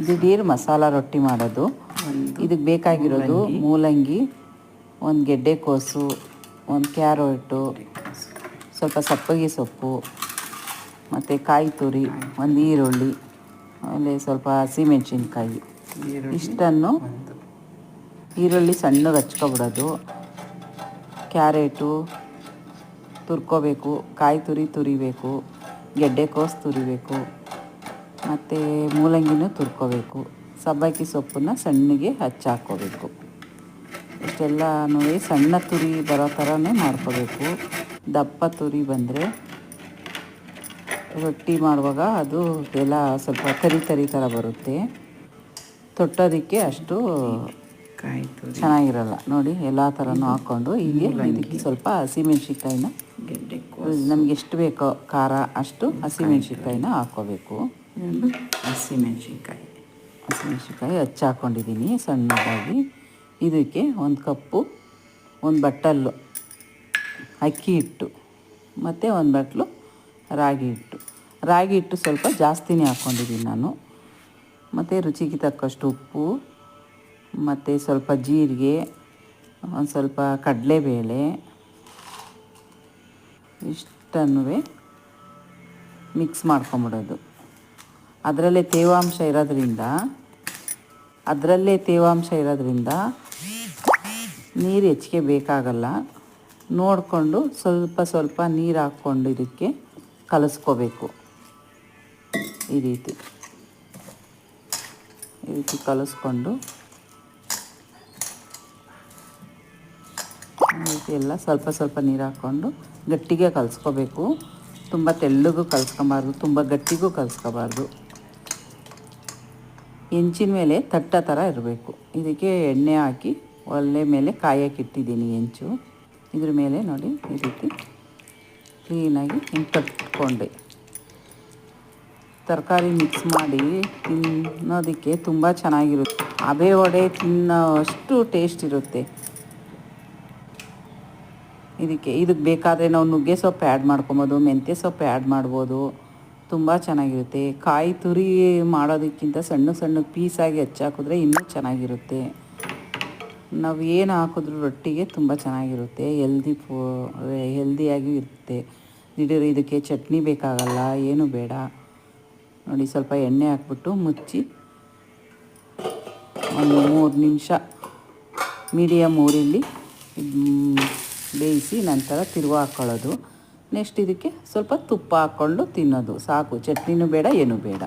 ದಿಢೀರ್ ಮಸಾಲ ರೊಟ್ಟಿ ಮಾಡೋದು. ಇದಕ್ಕೆ ಬೇಕಾಗಿರೋದು ಮೂಲಂಗಿ, ಒಂದು ಗೆಡ್ಡೆಕೋಸು, ಒಂದು ಕ್ಯಾರೆಟು, ಸ್ವಲ್ಪ ಸಪ್ಪಗೆ ಸೊಪ್ಪು, ಮತ್ತು ಕಾಯಿ ತುರಿ, ಒಂದು ಈರುಳ್ಳಿ, ಆಮೇಲೆ ಸ್ವಲ್ಪ ಹಸಿಮೆಣ್ಸಿನ್ಕಾಯಿ. ಇಷ್ಟನ್ನು ಈರುಳ್ಳಿ ಸಣ್ಣಗೆ ಹಚ್ಕೊಬಿಡೋದು. ಕ್ಯಾರೆಟು ತುರ್ಕೋಬೇಕು, ಕಾಯಿ ತುರಿ ತುರಿಬೇಕು, ಗೆಡ್ಡೆಕೋಸು ತುರಿಬೇಕು, ಮತ್ತು ಮೂಲಂಗಿನೂ ತುರ್ಕೋಬೇಕು. ಸಬ್ಬಕ್ಕಿ ಸೊಪ್ಪನ್ನು ಸಣ್ಣಗೆ ಹಚ್ಚಾಕೋಬೇಕು. ಇಷ್ಟೆಲ್ಲನೂ ಸಣ್ಣ ತುರಿ ಬರೋ ಥರನೇ ಮಾಡ್ಕೋಬೇಕು. ದಪ್ಪ ತುರಿ ಬಂದರೆ ರೊಟ್ಟಿ ಮಾಡುವಾಗ ಅದು ಎಲ್ಲ ಸ್ವಲ್ಪ ತರಿ ಥರ ಬರುತ್ತೆ, ತೊಟ್ಟೋದಕ್ಕೆ ಅಷ್ಟು ಚೆನ್ನಾಗಿರಲ್ಲ. ನೋಡಿ ಎಲ್ಲ ಥರನೂ ಹಾಕ್ಕೊಂಡು ಹೀಗೆ ಇದಕ್ಕೆ ಸ್ವಲ್ಪ ಹಸಿಮೆಣ್ಸಿನ್ಕಾಯಿನ, ನಮ್ಗೆ ಎಷ್ಟು ಬೇಕೋ ಖಾರ ಅಷ್ಟು ಹಸಿಮೆಣ್ಸಿನ್ಕಾಯಿನ ಹಾಕ್ಕೋಬೇಕು. ಹಸಿಮೆಣ್ಸಿನ್ಕಾಯಿ ಹಚ್ಚಿ ಹಾಕ್ಕೊಂಡಿದ್ದೀನಿ ಸಣ್ಣದಾಗಿ. ಇದಕ್ಕೆ ಒಂದು ಕಪ್ಪು, ಒಂದು ಬಟ್ಟಲು ಅಕ್ಕಿ ಹಿಟ್ಟು ಮತ್ತು ಒಂದು ಬಟ್ಲು ರಾಗಿ ಹಿಟ್ಟು ಸ್ವಲ್ಪ ಜಾಸ್ತಿನೇ ಹಾಕ್ಕೊಂಡಿದ್ದೀನಿ ನಾನು. ಮತ್ತು ರುಚಿಗೆ ತಕ್ಕಷ್ಟು ಉಪ್ಪು, ಮತ್ತು ಸ್ವಲ್ಪ ಜೀರಿಗೆ, ಒಂದು ಸ್ವಲ್ಪ ಕಡಲೆಬೇಳೆ, ಇಷ್ಟನ್ನು ಮಿಕ್ಸ್ ಮಾಡ್ಕೊಂಬಿಡೋದು. ಅದರಲ್ಲೇ ತೇವಾಂಶ ಇರೋದ್ರಿಂದ ನೀರು ಹೆಚ್ಚಿಗೆ ಬೇಕಾಗಲ್ಲ. ನೋಡಿಕೊಂಡು ಸ್ವಲ್ಪ ನೀರು ಹಾಕ್ಕೊಂಡು ಇದಕ್ಕೆ ಕಲಿಸ್ಕೋಬೇಕು. ಈ ರೀತಿ ಕಲಿಸ್ಕೊಂಡು ಎಲ್ಲ ಸ್ವಲ್ಪ ನೀರು ಹಾಕ್ಕೊಂಡು ಗಟ್ಟಿಗೆ ಕಲಿಸ್ಕೋಬೇಕು. ತುಂಬ ತೆಳ್ಳಗೂ ಕಲಿಸ್ಕೊಬಾರ್ದು, ತುಂಬ ಗಟ್ಟಿಗೂ ಕಲಿಸ್ಕೋಬಾರ್ದು. ಹೆಂಚಿನ ಮೇಲೆ ತಟ್ಟ ಥರ ಇರಬೇಕು. ಇದಕ್ಕೆ ಎಣ್ಣೆ ಹಾಕಿ ಒಲೆ ಮೇಲೆ ಕಾಯಕ್ಕಿಟ್ಟಿದ್ದೀನಿ ಹೆಂಚು. ಇದ್ರ ಮೇಲೆ ನೋಡಿ ಈ ರೀತಿ ಕ್ಲೀನಾಗಿ ಹಿಂಗೆ ತಟ್ಕೊಂಡೆ. ತರಕಾರಿ ಮಿಕ್ಸ್ ಮಾಡಿ ತಿನ್ನೋದಕ್ಕೆ ತುಂಬ ಚೆನ್ನಾಗಿರುತ್ತೆ. ಹಬೆ ವಡೆ ತಿನ್ನೋ ಅಷ್ಟು ಟೇಸ್ಟ್ ಇರುತ್ತೆ. ಇದಕ್ಕೆ ಬೇಕಾದರೆ ನಾವು ನುಗ್ಗೆ ಸೊಪ್ಪು ಆ್ಯಡ್ ಮಾಡ್ಕೊಬೋದು, ಮೆಂತ್ಯ ಸೊಪ್ಪು ಆ್ಯಡ್ ಮಾಡ್ಬೋದು. ತುಂಬ ಚೆನ್ನಾಗಿರುತ್ತೆ. ಕಾಯಿ ತುರಿ ಮಾಡೋದಕ್ಕಿಂತ ಸಣ್ಣ ಪೀಸಾಗಿ ಹೆಚ್ಚಾಕಿದ್ರೆ ಇನ್ನೂ ಚೆನ್ನಾಗಿರುತ್ತೆ. ನಾವು ಏನು ಹಾಕಿದ್ರೂ ರೊಟ್ಟಿಗೆ ತುಂಬ ಚೆನ್ನಾಗಿರುತ್ತೆ. ಹೆಲ್ದಿಯಾಗಿ ಇರುತ್ತೆ. ಇದಕ್ಕೆ ಚಟ್ನಿ ಬೇಕಾಗಲ್ಲ, ಏನೂ ಬೇಡ. ನೋಡಿ ಸ್ವಲ್ಪ ಎಣ್ಣೆ ಹಾಕ್ಬಿಟ್ಟು ಮುಚ್ಚಿ ಒಂದು 3 ನಿಮಿಷ ಮೀಡಿಯಮ್ ಊರಲ್ಲಿ ಬೇಯಿಸಿ ನಂತರ ತಿರುವು ಹಾಕ್ಕೊಳ್ಳೋದು. ನೆಕ್ಸ್ಟ್ ಇದಕ್ಕೆ ಸ್ವಲ್ಪ ತುಪ್ಪ ಹಾಕ್ಕೊಂಡು ತಿನ್ನೋದು ಸಾಕು. ಚಟ್ನಿನೂ ಬೇಡ, ಏನೂ ಬೇಡ.